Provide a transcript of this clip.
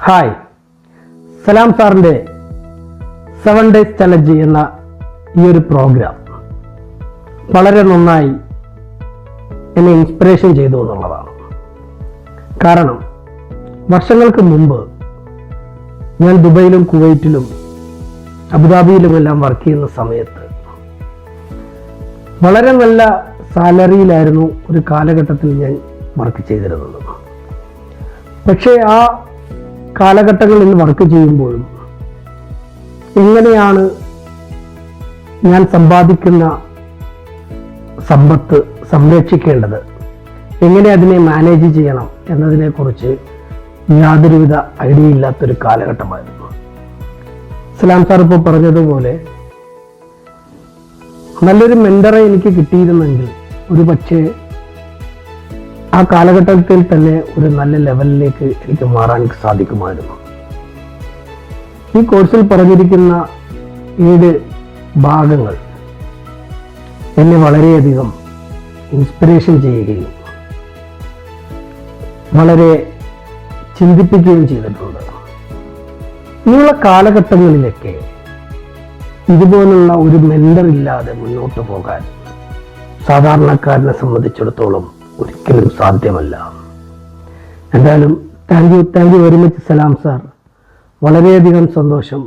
Hi, സലാം സാറിൻ്റെ 7 days challenge എന്ന ഈ ഒരു പ്രോഗ്രാം വളരെ നന്നായി എന്നെ ഇൻസ്പിറേഷൻ ചെയ്തു എന്നുള്ളതാണ്. കാരണം വർഷങ്ങൾക്ക് മുമ്പ് ഞാൻ ദുബൈയിലും കുവൈറ്റിലും അബുദാബിയിലുമെല്ലാം വർക്ക് ചെയ്യുന്ന സമയത്ത് വളരെ നല്ല സാലറിയിലായിരുന്നു ഒരു കാലഘട്ടത്തിൽ ഞാൻ വർക്ക് ചെയ്തിരുന്നത്. പക്ഷേ ആ കാലഘട്ടങ്ങളിൽ വർക്ക് ചെയ്യുമ്പോഴും എങ്ങനെയാണ് ഞാൻ സമ്പാദിക്കുന്ന സമ്പത്ത് സംരക്ഷിക്കേണ്ടത്, എങ്ങനെ അതിനെ മാനേജ് ചെയ്യണം എന്നതിനെക്കുറിച്ച് യാതൊരുവിധ ഐഡിയ ഇല്ലാത്തൊരു കാലഘട്ടമായിരുന്നു. സലാം സാർ ഇപ്പോൾ പറഞ്ഞതുപോലെ നല്ലൊരു മെന്ററെ എനിക്ക് കിട്ടിയിരുന്നെങ്കിൽ ഒരു പക്ഷേ ആ കാലഘട്ടത്തിൽ തന്നെ ഒരു നല്ല ലെവലിലേക്ക് എനിക്ക് മാറാൻ സാധിക്കുമായിരുന്നു. ഈ കോഴ്സിൽ പറഞ്ഞിരിക്കുന്ന 7 ഭാഗങ്ങൾ എന്നെ വളരെയധികം ഇൻസ്പിറേഷൻ ചെയ്യുകയും വളരെ ചിന്തിപ്പിക്കുകയും ചെയ്തിട്ടുണ്ട്. ഇനിയുള്ള കാലഘട്ടങ്ങളിലൊക്കെ ഇതുപോലുള്ള ഒരു മെന്റർ ഇല്ലാതെ മുന്നോട്ട് പോകാൻ സാധാരണക്കാരനെ സംബന്ധിച്ചിടത്തോളം ഒരിക്കലും സാധ്യമല്ല. എന്തായാലും thank you very much Salam sir. വളരെയധികം സന്തോഷം.